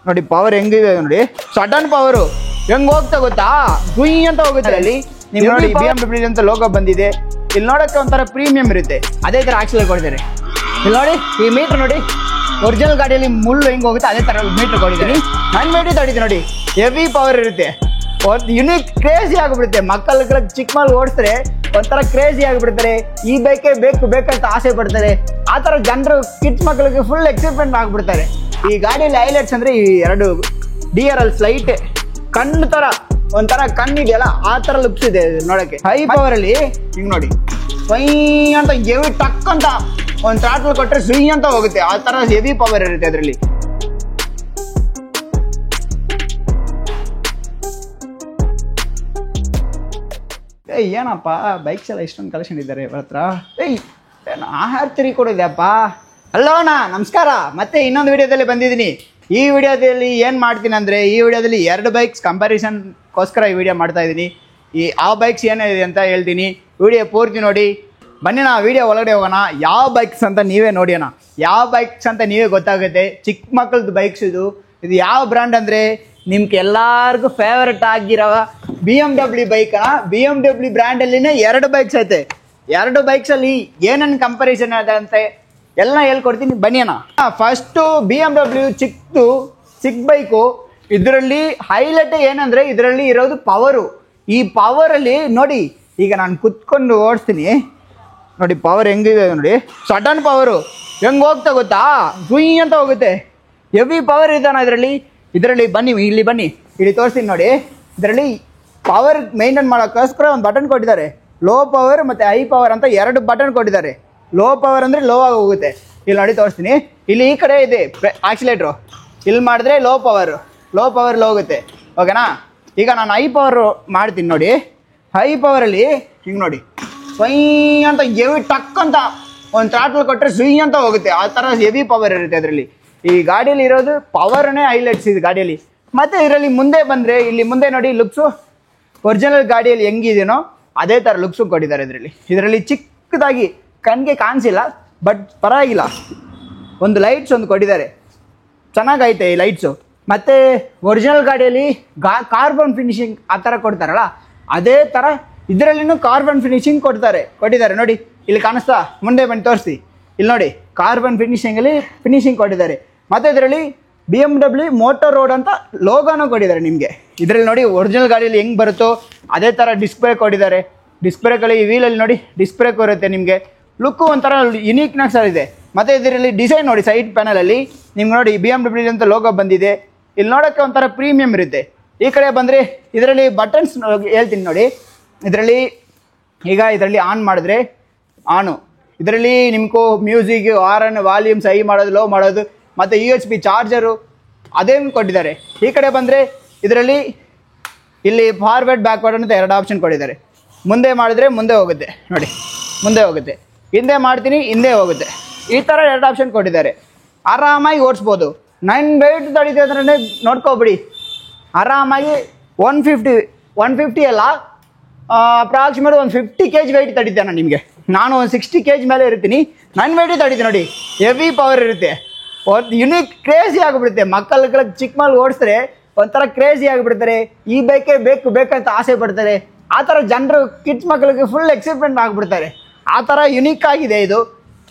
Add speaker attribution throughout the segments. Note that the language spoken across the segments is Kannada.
Speaker 1: ನೋಡಿ ಪವರ್ ಹೆಂಗಿದೆ ನೋಡಿ, ಸಡನ್ ಪವರ್ ಹೆಂಗ್ ಹೋಗ್ತಾ ಗೊತ್ತಾ, ಗುಯ್ ಅಂತ ಹೋಗುತ್ತೆ. ಅಲ್ಲಿ ನೀವು ನೋಡಿ BMW ಅಂತ ಲೋಗೋ ಬಂದಿದೆ. ಇಲ್ಲಿ ನೋಡಕ್ಕೆ ಒಂಥರ ಪ್ರೀಮಿಯಂ ಇರುತ್ತೆ, ಅದೇ ತರ ಆಕ್ಸಿಲೇಟರ್ ಕೊಟ್ಟಿದ್ದಾರೆ. ಇಲ್ಲಿ ನೋಡಿ ಈ ಮೀಟರ್ ನೋಡಿ, ಒರಿಜಿನಲ್ ಗಾಡಿಯಲ್ಲಿ ಮುಳ್ಳು ಹೆಂಗ್ ಹೋಗುತ್ತೆ ಅದೇ ತರ ಮೀಟರ್ ಕೊಟ್ಟಿದ್ದೀನಿ. 980 ತಡೀತಿ ನೋಡಿ, ಹೆವಿ ಪವರ್ ಇರುತ್ತೆ. ಯುನಿಕ್ ಕ್ರೇಜಿ ಆಗಿಬಿಡುತ್ತೆ. ಮಕ್ಕಳ ಚಿಕ್ಕ ಮಕ್ಕಳು ಓಡಿಸ್ತಾರೆ ಒಂಥರ ಕ್ರೇಜಿ ಆಗಿಬಿಡ್ತಾರೆ. ಈ ಬೈಕೇ ಬೇಕು ಬೇಕಂತ ಆಸೆ ಪಡ್ತಾರೆ. ಆ ಥರ ಜನರು ಕಿಡ್ಸ್ ಮಕ್ಕಳಿಗೆ ಫುಲ್ ಎಕ್ಸೈಟ್ಮೆಂಟ್ ಆಗಿಬಿಡ್ತಾರೆ. ಈ ಗಾಡಿಯಲ್ಲಿ ಹೈಲೈಟ್ಸ್ ಅಂದ್ರೆ ಈ ಎರಡು DRL ಲೈಟ್ ಕಣ್ಣು ತರ ಒಂಥರ ಕಣ್ಣಿದೆಯಲ್ಲ ಆ ತರ ಲುಕ್ಸ್ ಇದೆ ನೋಡಕ್ಕೆ. ಹೈ ಪವರ್ ಅಲ್ಲಿ ಹಿಂಗ್ ನೋಡಿ ಸ್ವೈ ಅಂತ ಹೆವಿ ಟಕ್ ಅಂತ ಒಂದ್ ಥ್ರಾಟಲ್ ಕೊಟ್ರೆ ಸ್ವೈ ಅಂತ ಹೋಗುತ್ತೆ. ಆ ತರ ಹೆವಿ ಪವರ್ ಇರುತ್ತೆ ಅದರಲ್ಲಿ. ಏನಪ್ಪ ಬೈಕ್ಸ್ ಎಲ್ಲ ಇಷ್ಟೊಂದು ಕಲೆಕ್ಷನ್ ಇದ್ದಾರೆ ಇವರ ಹತ್ರ. ಆಹಾರ ಕೊಡಿದೆಯಪ್ಪ. ಅಲ್ಲೋನಾ ನಮಸ್ಕಾರ. ಮತ್ತೆ ಇನ್ನೊಂದು ವಿಡಿಯೋದಲ್ಲಿ ಬಂದಿದ್ದೀನಿ. ಈ ವಿಡಿಯೋದಲ್ಲಿ ಏನು ಮಾಡ್ತೀನಿ ಅಂದರೆ, ಈ ವಿಡಿಯೋದಲ್ಲಿ 2 ಬೈಕ್ಸ್ ಕಂಪ್ಯಾರಿಸನ್ಗೋಸ್ಕರ ಈ ವಿಡಿಯೋ ಮಾಡ್ತಾ ಇದ್ದೀನಿ. ಆ ಬೈಕ್ಸ್ ಏನಿದೆ ಅಂತ ಹೇಳ್ತೀನಿ. ವಿಡಿಯೋ ಪೂರ್ತಿ ನೋಡಿ. ಬನ್ನಿ ನಾವು ವಿಡಿಯೋ ಒಳಗಡೆ ಹೋಗೋಣ. ಯಾವ ಬೈಕ್ಸ್ ಅಂತ ನೀವೇ ನೋಡಿಯೋಣ. ಯಾವ ಬೈಕ್ಸ್ ಅಂತ ನೀವೇ ಗೊತ್ತಾಗುತ್ತೆ. ಚಿಕ್ಕ ಮಕ್ಕಳದ್ದು ಬೈಕ್ಸ್ ಇದು ಯಾವ ಬ್ರ್ಯಾಂಡ್ ಅಂದರೆ ನಿಮ್ಗೆ ಎಲ್ಲರಿಗೂ ಫೇವರೆಟ್ ಆಗಿರೋ BMW ಬೈಕನ್ನ. BMW ಬ್ರ್ಯಾಂಡಲ್ಲಿನೇ 2 ಬೈಕ್ಸ್ ಐತೆ. 2 ಬೈಕ್ಸಲ್ಲಿ ಏನೇನು ಕಂಪ್ಯಾರಿಸನ್ ಅದ ಅಂತ ಎಲ್ಲ ಹೇಳ್ಕೊಡ್ತೀನಿ ಬನ್ನಿ ಅಣ್ಣ. ಫಸ್ಟು BMW ಚಿಕ್ಕ ಬೈಕು. ಇದರಲ್ಲಿ ಹೈಲೈಟ್ ಏನಂದರೆ ಇದರಲ್ಲಿ ಇರೋದು ಪವರು. ಈ ಪವರಲ್ಲಿ ನೋಡಿ, ಈಗ ನಾನು ಕುತ್ಕೊಂಡು ಓಡಿಸ್ತೀನಿ ನೋಡಿ ಪವರ್ ಹೆಂಗಿದೆ ನೋಡಿ, ಸಡನ್ ಪವರು ಹೆಂಗೆ ಹೋಗ್ತಾ ಗೊತ್ತಾ, ಗುಯ್ ಅಂತ ಹೋಗುತ್ತೆ. ಹೆವಿ ಪವರ್ ಇದ್ದಾನ ಇದರಲ್ಲಿ ಬನ್ನಿ, ಇಲ್ಲಿ ಬನ್ನಿ, ಇಲ್ಲಿ ತೋರಿಸ್ತೀನಿ ನೋಡಿ. ಇದರಲ್ಲಿ ಪವರ್ ಮೇಂಟೈನ್ ಮಾಡೋಕ್ಕೋಸ್ಕರ ಒಂದು ಬಟನ್ ಕೊಟ್ಟಿದ್ದಾರೆ. ಲೋ ಪವರ್ ಮತ್ತು ಹೈ ಪವರ್ ಅಂತ 2 ಬಟನ್ ಕೊಟ್ಟಿದ್ದಾರೆ. ಲೋ ಪವರ್ ಅಂದರೆ ಲೋ ಆಗಿ ಹೋಗುತ್ತೆ. ಇಲ್ಲಿ ನೋಡಿ ತೋರಿಸ್ತೀನಿ. ಇಲ್ಲಿ ಈ ಕಡೆ ಇದೆ ಆಕ್ಸಿಲೇಟ್ರು. ಇಲ್ಲಿ ಮಾಡಿದ್ರೆ ಲೋ ಪವರ್ ಲೋ ಹೋಗುತ್ತೆ. ಓಕೆನಾ. ಈಗ ನಾನು ಹೈ ಪವರ್ ಮಾಡ್ತೀನಿ ನೋಡಿ. ಹೈ ಪವರಲ್ಲಿ ಹಿಂಗೆ ನೋಡಿ ಸ್ವೈ ಅಂತ ಹೆವಿ ಟಕ್ ಅಂತ ಒಂದು ಥ್ರಾಟಲ್ ಕೊಟ್ಟರೆ ಸ್ವೈ ಅಂತ ಹೋಗುತ್ತೆ. ಆ ಥರ ಹೆವಿ ಪವರ್ ಇರುತ್ತೆ ಅದರಲ್ಲಿ. ಈ ಗಾಡಿಯಲ್ಲಿ ಇರೋದು ಪವರ್ನೇ ಹೈಲೈಟ್ಸ್ ಇದು ಗಾಡಿಯಲ್ಲಿ. ಮತ್ತು ಇದರಲ್ಲಿ ಮುಂದೆ ಬಂದರೆ ಇಲ್ಲಿ ಮುಂದೆ ನೋಡಿ ಲುಕ್ಸು ಒರಿಜಿನಲ್ ಗಾಡಿಯಲ್ಲಿ ಹೆಂಗಿದೆಯೋ ಅದೇ ಥರ ಲುಕ್ಸು ಕೊಟ್ಟಿದ್ದಾರೆ ಇದರಲ್ಲಿ ಚಿಕ್ಕದಾಗಿ ಕಣ್ಣಿಗೆ ಕಾಣಿಸಿಲ್ಲ, ಬಟ್ ಪರವಾಗಿಲ್ಲ. ಒಂದು ಲೈಟ್ಸ್ ಒಂದು ಕೊಟ್ಟಿದ್ದಾರೆ, ಚೆನ್ನಾಗೈತೆ ಈ ಲೈಟ್ಸು. ಮತ್ತು ಒರಿಜಿನಲ್ ಗಾಡಿಯಲ್ಲಿ ಕಾರ್ಬನ್ ಫಿನಿಶಿಂಗ್ ಆ ಥರ ಕೊಡ್ತಾರಲ್ಲ ಅದೇ ಥರ ಇದರಲ್ಲಿನೂ ಕಾರ್ಬನ್ ಫಿನಿಶಿಂಗ್ ಕೊಟ್ಟಿದ್ದಾರೆ ನೋಡಿ. ಇಲ್ಲಿ ಕಾಣಿಸ್ತಾ, ಮುಂದೆ ಬನ್ನಿ ತೋರಿಸಿ. ಇಲ್ಲಿ ನೋಡಿ ಕಾರ್ಬನ್ ಫಿನಿಶಿಂಗ್ ಕೊಟ್ಟಿದ್ದಾರೆ. ಮತ್ತು ಇದರಲ್ಲಿ BMW ಮೋಟರ್ ರೋಡ್ ಅಂತ ಲೋಗೋನೂ ಕೊಟ್ಟಿದ್ದಾರೆ ನಿಮಗೆ. ಇದರಲ್ಲಿ ನೋಡಿ ಒರಿಜಿನಲ್ ಗಾಡಿಯಲ್ಲಿ ಹೆಂಗೆ ಬರುತ್ತೋ ಅದೇ ಥರ ಡಿಸ್ಕ್ ಬ್ರೇಕ್ ಕೊಟ್ಟಿದ್ದಾರೆ. ಡಿಸ್ಕ್ ಬ್ರೇಕಲ್ಲಿ ಈ ವೀಲಲ್ಲಿ ನೋಡಿ ಡಿಸ್ಕ್ ಬ್ರೇಕ್ ಬರುತ್ತೆ ನಿಮಗೆ. ಲುಕ್ಕು ಒಂಥರ ಯುನೀಕ್ನೆಸ್ ಇದೆ. ಮತ್ತು ಇದರಲ್ಲಿ ಡಿಸೈನ್ ನೋಡಿ, ಸೈಡ್ ಪ್ಯಾನಲಲ್ಲಿ ನಿಮ್ಗೆ ನೋಡಿ BMW ಅಂತ ಲೋಗೋ ಬಂದಿದೆ. ಇಲ್ಲಿ ನೋಡೋಕ್ಕೆ ಒಂಥರ ಪ್ರೀಮಿಯಂ ಇರುತ್ತೆ. ಈ ಕಡೆ ಬಂದರೆ ಇದರಲ್ಲಿ ಬಟನ್ಸ್ ಹೇಳ್ತೀನಿ ನೋಡಿ. ಇದರಲ್ಲಿ ಆನ್ ಮಾಡಿದ್ರೆ ಆನು, ಇದರಲ್ಲಿ ನಿಮ್ಗೂ ಮ್ಯೂಸಿಕ್, ಹಾರನ್, ವಾಲ್ಯೂಮ್ಸ್ ಹೈ ಮಾಡೋದು, ಲೋ ಮಾಡೋದು, ಮತ್ತು USB ಚಾರ್ಜರು ಅದೇನು ಕೊಟ್ಟಿದ್ದಾರೆ. ಈ ಕಡೆ ಬಂದರೆ ಇದರಲ್ಲಿ ಇಲ್ಲಿ ಫಾರ್ವರ್ಡ್ ಬ್ಯಾಕ್ವರ್ಡ್ ಅಂತ 2 ಆಪ್ಷನ್ ಕೊಟ್ಟಿದ್ದಾರೆ. ಮುಂದೆ ಮಾಡಿದ್ರೆ ಮುಂದೆ ಹೋಗುತ್ತೆ ನೋಡಿ, ಮುಂದೆ ಹೋಗುತ್ತೆ. ಹಿಂದೆ ಮಾಡ್ತೀನಿ ಹಿಂದೆ ಹೋಗುತ್ತೆ. ಈ ಥರ 2 ಆಪ್ಷನ್ ಕೊಟ್ಟಿದ್ದಾರೆ. ಆರಾಮಾಗಿ ಓಡಿಸ್ಬೋದು. 980 ತಡೀತಿ ಅಂದ್ರೆ ನೋಡ್ಕೊಬಿಡಿ. ಆರಾಮಾಗಿ 150 ಅಲ್ಲ, ಅಪ್ರಾಕ್ಸಿಮೇಟ್ 150 kg ವೆಯ್ಟ್ ತಡೀತಾನೆ ನಿಮಗೆ. ನಾನು 60 kg ಮೇಲೆ ಇರ್ತೀನಿ. 980 ತಡೀತೀನಿ ನೋಡಿ, ಹೆವಿ ಪವರ್ ಇರುತ್ತೆ. ಯುನೀಕ್ ಕ್ರೇಜಿ ಆಗಿಬಿಡುತ್ತೆ. ಮಕ್ಕಳ ಚಿಕ್ಕ ಮಕ್ಕಳು ಓಡಿಸ್ತಾರೆ ಒಂಥರ ಕ್ರೇಜಿ ಆಗಿಬಿಡ್ತಾರೆ. ಈ ಬೈಕೇ ಬೇಕು ಬೇಕಂತ ಆಸೆ ಪಡ್ತಾರೆ. ಆ ಥರ ಜನರು ಕಿಡ್ಸ್ ಮಕ್ಕಳಿಗೆ ಫುಲ್ ಎಕ್ಸೈಟ್ಮೆಂಟ್ ಆಗಿಬಿಡ್ತಾರೆ. ಆ ಥರ ಯುನೀಕ್ ಆಗಿದೆ ಇದು.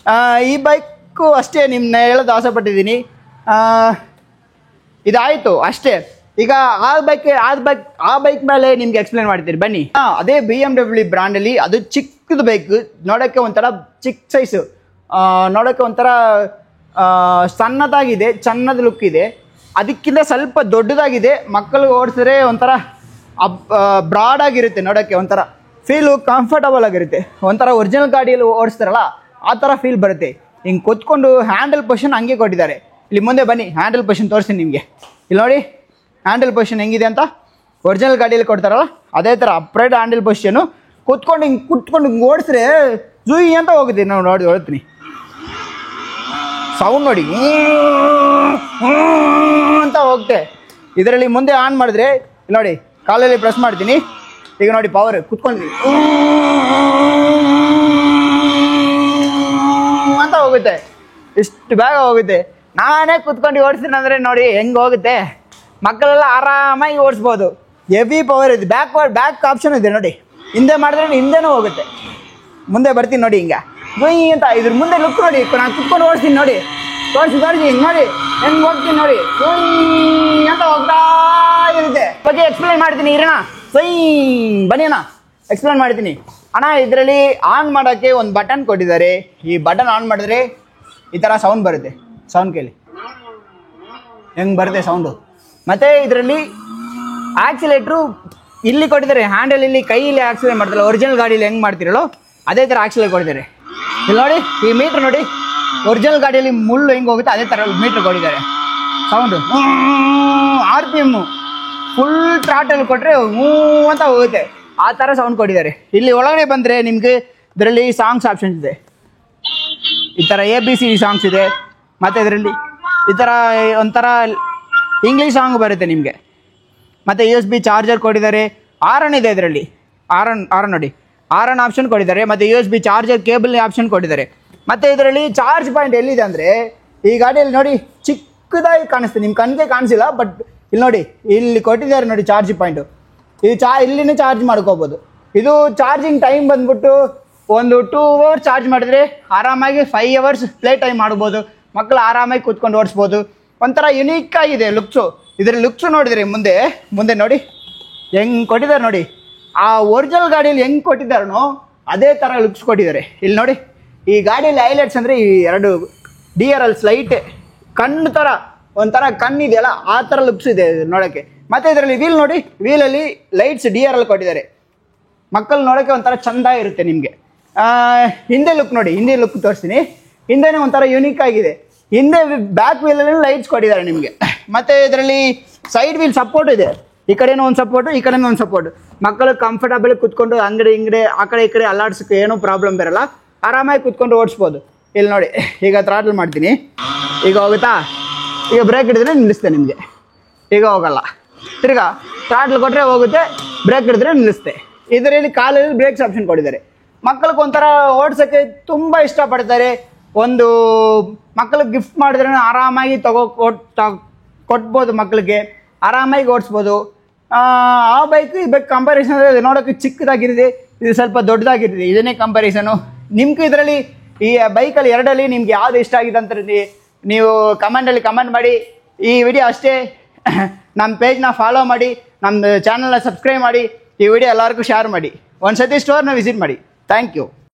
Speaker 1: ಈ ಬೈಕು ಅಷ್ಟೇ ನಿಮ್ಮನ್ನ ಹೇಳೋದು ಆಸೆ ಪಟ್ಟಿದ್ದೀನಿ. ಇದಾಯಿತು ಅಷ್ಟೇ. ಈಗ ಆ ಬೈಕ್ ಮೇಲೆ ನಿಮ್ಗೆ ಎಕ್ಸ್ಪ್ಲೇನ್ ಮಾಡ್ತೀರಿ ಬನ್ನಿ. ಅದೇ BMW ಬ್ರ್ಯಾಂಡಲ್ಲಿ ಅದು ಚಿಕ್ಕದು ಬೈಕ್, ನೋಡೋಕ್ಕೆ ಒಂಥರ ಚಿಕ್ಕ ಸೈಜು, ನೋಡೋಕ್ಕೆ ಒಂಥರ ಸಣ್ಣದಾಗಿದೆ, ಸಣ್ಣದ ಲುಕ್ ಇದೆ. ಅದಕ್ಕಿಂತ ಸ್ವಲ್ಪ ದೊಡ್ಡದಾಗಿದೆ. ಮಕ್ಕಳು ಓಡಿಸಿದ್ರೆ ಒಂಥರ ಬ್ರಾಡ್ ಆಗಿರುತ್ತೆ. ನೋಡೋಕ್ಕೆ ಒಂಥರ ಫೀಲು ಕಂಫರ್ಟಬಲ್ ಆಗಿರುತ್ತೆ. ಒಂಥರ ಒರಿಜಿನಲ್ ಗಾಡಿಯಲ್ಲಿ ಓಡಿಸ್ತಾರಲ್ಲ ಆ ಥರ ಫೀಲ್ ಬರುತ್ತೆ. ಹಿಂಗೆ ಕೂತ್ಕೊಂಡು ಹ್ಯಾಂಡಲ್ ಪೊಸಿಷನ್ ಹಂಗೆ ಕೊಟ್ಟಿದ್ದಾರೆ. ಇಲ್ಲಿ ಮುಂದೆ ಬನ್ನಿ, ಹ್ಯಾಂಡಲ್ ಪೊಸಿಷನ್ ತೋರಿಸ್ತೀನಿ ನಿಮಗೆ. ಇಲ್ಲಿ ನೋಡಿ ಹ್ಯಾಂಡಲ್ ಪೊಸಿಷನ್ ಹೆಂಗಿದೆ ಅಂತ. ಒರಿಜಿನಲ್ ಗಾಡಿಯಲ್ಲಿ ಕೊಡ್ತಾರಲ್ಲ ಅದೇ ಥರ ಅಪ್ರೈಟ್ ಹ್ಯಾಂಡಲ್ ಪೊಸಿಷನು. ಕೂತ್ಕೊಂಡು ಹಿಂಗೆ ಓಡಿಸಿದ್ರೆ ಜೂಯಿ ಅಂತ ಹೋಗುತ್ತೆ. ನಾವು ಹೇಳ್ತೀನಿ ಸೌಂಡ್ ನೋಡಿ ಅಂತ ಹೋಗುತ್ತೆ. ಇದರಲ್ಲಿ ಮುಂದೆ ಆನ್ ಮಾಡಿದ್ರೆ ನೋಡಿ ಕಾಲಲ್ಲಿ ಪ್ರೆಸ್ ಮಾಡ್ತೀನಿ. ಈಗ ನೋಡಿ ಪವರ್ ಕುತ್ಕೊಂಡ್ವಿ ಅಂತ ಹೋಗುತ್ತೆ. ಇಷ್ಟು ಬೇಗ ಹೋಗುತ್ತೆ. ನಾನೇ ಕುತ್ಕೊಂಡು ಓಡಿಸ್ತೀನಿ ಅಂದರೆ ನೋಡಿ ಹೆಂಗೆ ಹೋಗುತ್ತೆ. ಮಕ್ಕಳೆಲ್ಲ ಆರಾಮಾಗಿ ಓಡಿಸ್ಬೋದು. ಹೆವಿ ಪವರ್ ಇದೆ. ಬ್ಯಾಕ್ ಆಪ್ಷನ್ ಇದೆ ನೋಡಿ. ಹಿಂದೆ ಮಾಡಿದ್ರೆ ಹಿಂದೆನೂ ಹೋಗುತ್ತೆ. ಮುಂದೆ ಬರ್ತೀನಿ ನೋಡಿ ಹಿಂಗೆ ಗುಯ್ ಅಂತ. ಇದ್ರ ಮುಂದೆ ಲುಕ್ ನೋಡಿ, ನಾನು ಕುತ್ಕೊಂಡು ಓಡಿಸ್ತೀನಿ ನೋಡಿ. ತೋರಿಸಿ ಹಿಂಗೆ ನೋಡಿ ಹೆಂಗೆ ಹೋಗ್ತೀನಿ ನೋಡಿ. ಗುಯ್ ಅಂತ ಹೋಗ್ತಾ ಇರುತ್ತೆ. ಬಗ್ಗೆ ಎಕ್ಸ್ಪ್ಲೇನ್ ಮಾಡ್ತೀನಿ ಇರೋಣ. ಬನ್ನಿ ಅಣ್ಣ, ಎಕ್ಸ್ಪ್ಲೇನ್ ಮಾಡ್ತೀನಿ ಅಣ್ಣ. ಇದರಲ್ಲಿ ಆನ್ ಮಾಡೋಕ್ಕೆ ಒಂದು ಬಟನ್ ಕೊಟ್ಟಿದ್ದಾರೆ. ಈ ಬಟನ್ ಆನ್ ಮಾಡಿದ್ರೆ ಈ ಥರ ಸೌಂಡ್ ಬರುತ್ತೆ. ಸೌಂಡ್ ಕೇಳಿ ಹೆಂಗೆ ಬರುತ್ತೆ ಸೌಂಡು. ಮತ್ತು ಇದರಲ್ಲಿ ಆಕ್ಸಿಲೇಟ್ರು ಇಲ್ಲಿ ಕೊಟ್ಟಿದ್ದಾರೆ. ಹ್ಯಾಂಡಲ್ ಇಲ್ಲಿ ಕೈಯಲ್ಲಿ ಆಕ್ಸಿಲೇಟ್ ಮಾಡ್ತಾರೆ. ಒರಿಜಿನಲ್ ಗಾಡೀಲಿ ಹೆಂಗೆ ಮಾಡ್ತಿರಲ್ಲೋ ಅದೇ ಥರ ಆಕ್ಸಿಲೇಟ್ ಕೊಟ್ಟಿದ್ದಾರೆ. ಇಲ್ಲಿ ನೋಡಿ ಈ ಮೀಟ್ರ್ ನೋಡಿ, ಒರಿಜಿನಲ್ ಗಾಡಿಯಲ್ಲಿ ಮುಳ್ಳು ಹೆಂಗೆ ಹೋಗುತ್ತೆ ಅದೇ ಥರ ಮೀಟ್ರ್ ಕೊಟ್ಟಿದ್ದಾರೆ. ಸೌಂಡು RPM ಫುಲ್ ಥ್ರಾಟಲ್ ಕೊಟ್ಟರೆ ಹೂ ಅಂತ ಹೋಗುತ್ತೆ. ಆ ಥರ ಸೌಂಡ್ ಕೊಟ್ಟಿದ್ದಾರೆ. ಇಲ್ಲಿ ಒಳಗಡೆ ಬಂದರೆ ನಿಮಗೆ ಇದರಲ್ಲಿ ಸಾಂಗ್ಸ್ ಆಪ್ಷನ್ಸ್ ಇದೆ. ಈ ಥರ ABCD ಸಾಂಗ್ಸ್ ಇದೆ. ಮತ್ತು ಇದರಲ್ಲಿ ಈ ಥರ ಒಂಥರ ಇಂಗ್ಲೀಷ್ ಸಾಂಗ್ ಬರುತ್ತೆ ನಿಮಗೆ. ಮತ್ತು USB ಚಾರ್ಜರ್ ಕೊಟ್ಟಿದ್ದಾರೆ. ಆರನ್ ಇದೆ ಇದರಲ್ಲಿ. ಆರನ್ ನೋಡಿ, ಆರನ್ ಆಪ್ಷನ್ ಕೊಟ್ಟಿದ್ದಾರೆ. ಮತ್ತು USB ಚಾರ್ಜರ್ ಕೇಬಲ್ ಆಪ್ಷನ್ ಕೊಟ್ಟಿದ್ದಾರೆ. ಮತ್ತು ಇದರಲ್ಲಿ ಚಾರ್ಜ್ ಪಾಯಿಂಟ್ ಎಲ್ಲಿದೆ ಅಂದರೆ ಈ ಗಾಡಿಯಲ್ಲಿ ನೋಡಿ ಚಿಕ್ಕದಾಗಿ ಕಾಣಿಸ್ತೆ, ನಿಮ್ಮ ಕಣ್ಣಿಗೆ ಕಾಣಿಸಿಲ್ಲ. ಬಟ್ ಇಲ್ಲಿ ನೋಡಿ, ಇಲ್ಲಿ ಕೊಟ್ಟಿದ್ದಾರೆ ನೋಡಿ ಚಾರ್ಜ್ ಪಾಯಿಂಟು. ಇದು ಇಲ್ಲಿನೇ ಚಾರ್ಜ್ ಮಾಡ್ಕೋಬೋದು. ಇದು ಚಾರ್ಜಿಂಗ್ ಟೈಮ್ ಬಂದ್ಬಿಟ್ಟು ಒಂದು 2 hours ಚಾರ್ಜ್ ಮಾಡಿದ್ರೆ ಆರಾಮಾಗಿ 5 hours ಪ್ಲೇ ಟೈಮ್ ಮಾಡ್ಬೋದು. ಮಕ್ಕಳು ಆರಾಮಾಗಿ ಕೂತ್ಕೊಂಡು ಓಡಿಸ್ಬೋದು. ಒಂಥರ ಯುನೀಕ್ ಆಗಿದೆ ಲುಕ್ಸು. ಇದರ ಲುಕ್ಸು ನೋಡಿದ್ರೆ ಮುಂದೆ ನೋಡಿ ಹೆಂಗೆ ಕೊಟ್ಟಿದ್ದಾರೆ ನೋಡಿ. ಆ ಒರಿಜಿನಲ್ ಗಾಡಿಯಲ್ಲಿ ಹೆಂಗೆ ಕೊಟ್ಟಿದ್ದಾರೋ ಅದೇ ಥರ ಲುಕ್ಸ್ ಕೊಟ್ಟಿದ್ದಾರೆ. ಇಲ್ಲಿ ನೋಡಿ ಈ ಗಾಡಿಯಲ್ಲಿ ಹೈಲೈಟ್ಸ್ ಅಂದರೆ ಈ 2 DRL ಲೈಟ್ ಕಣ್ಣು ಥರ ಒಂಥರ ಕಣ್ಣಿದೆಯಲ್ಲ ಆ ಥರ ಲುಕ್ಸ್ ಇದೆ ನೋಡೋಕ್ಕೆ. ಮತ್ತು ಇದರಲ್ಲಿ ವೀಲ್ ನೋಡಿ, ವೀಲಲ್ಲಿ ಲೈಟ್ಸ್ DRL ಕೊಟ್ಟಿದ್ದಾರೆ. ಮಕ್ಕಳು ನೋಡೋಕ್ಕೆ ಒಂಥರ ಚೆಂದ ಇರುತ್ತೆ ನಿಮಗೆ. ಹಿಂದೆ ಲುಕ್ ನೋಡಿ, ಹಿಂದೆ ಲುಕ್ ತೋರಿಸ್ತೀನಿ. ಹಿಂದೆನೇ ಒಂಥರ ಯುನೀಕ್ ಆಗಿದೆ. ಹಿಂದೆ ಬ್ಯಾಕ್ ವೀಲಲ್ಲಿ ಲೈಟ್ಸ್ ಕೊಟ್ಟಿದ್ದಾರೆ ನಿಮಗೆ. ಮತ್ತು ಇದರಲ್ಲಿ ಸೈಡ್ ವೀಲ್ ಸಪೋರ್ಟ್ ಇದೆ. ಈ ಕಡೆನೂ ಒಂದು ಸಪೋರ್ಟು, ಈ ಕಡೆನೂ ಒಂದು ಸಪೋರ್ಟು. ಮಕ್ಕಳು ಕಂಫರ್ಟಬಲ್ ಕುತ್ಕೊಂಡು ಹಿಂಗಡೆ ಆ ಕಡೆ ಈ ಕಡೆ ಅಲ್ಲಾಡ್ಸೋಕ್ಕೆ ಏನೂ ಪ್ರಾಬ್ಲಮ್ ಬರೋಲ್ಲ. ಆರಾಮಾಗಿ ಕುತ್ಕೊಂಡು ಓಡಿಸ್ಬೋದು. ಇಲ್ಲಿ ನೋಡಿ ಈಗ ಥ್ರಾಟಲ್ ಮಾಡ್ತೀನಿ. ಈಗ ಹೋಗುತ್ತಾ? ಈಗ ಬ್ರೇಕ್ ಹಿಡಿದ್ರೆ ನಿಲ್ಲಿಸ್ತೆ ನಿಮಗೆ. ಈಗ ಹೋಗಲ್ಲ. ತಿರ್ಗಾ ಥ್ರಾಟಲ್ ಕೊಟ್ಟರೆ ಹೋಗುತ್ತೆ, ಬ್ರೇಕ್ ಹಿಡಿದ್ರೆ ನಿಲ್ಲಿಸ್ತೆ. ಇದರಲ್ಲಿ ಕಾಲಲ್ಲಿ ಬ್ರೇಕ್ಸ್ ಆಪ್ಷನ್ ಕೊಟ್ಟಿದ್ದಾರೆ. ಮಕ್ಕಳಿಗೆ ಒಂಥರ ಓಡಿಸೋಕ್ಕೆ ತುಂಬ ಇಷ್ಟಪಡ್ತಾರೆ. ಒಂದು ಮಕ್ಕಳಿಗೆ ಗಿಫ್ಟ್ ಮಾಡಿದ್ರೆ ಆರಾಮಾಗಿ ಕೊಟ್ಬೋದು. ಮಕ್ಕಳಿಗೆ ಆರಾಮಾಗಿ ಓಡಿಸ್ಬೋದು. ಆ ಬೈಕ್ ಈ ಬೈಕ್ ಕಂಪ್ಯಾರಿಸನ್ ನೋಡೋಕ್ಕೆ ಚಿಕ್ಕದಾಗಿರುತ್ತೆ, ಇದು ಸ್ವಲ್ಪ ದೊಡ್ಡದಾಗಿರುತ್ತೆ. ಇದನ್ನೇ ಕಂಪ್ಯಾರಿಸನು. ನಿಮ್ಗೆ ಇದರಲ್ಲಿ ಈ ಬೈಕಲ್ಲಿ ಎರಡಲ್ಲಿ ನಿಮ್ಗೆ ಯಾವ್ದು ಇಷ್ಟ ಆಗಿದೆ ಅಂತ ನೀವು ಕಮೆಂಟಲ್ಲಿ ಕಮೆಂಟ್ ಮಾಡಿ. ಈ ವಿಡಿಯೋ ಅಷ್ಟೇ. ನಮ್ಮ ಪೇಜ್ನ ಫಾಲೋ ಮಾಡಿ, ನಮ್ಮ ಚಾನಲ್ನ ಸಬ್ಸ್ಕ್ರೈಬ್ ಮಾಡಿ, ಈ ವಿಡಿಯೋ ಎಲ್ಲರಿಗೂ ಶೇರ್ ಮಾಡಿ. ಒಂದು ಸತಿ ಸ್ಟೋರ್ನ ವಿಸಿಟ್ ಮಾಡಿ. Thank you.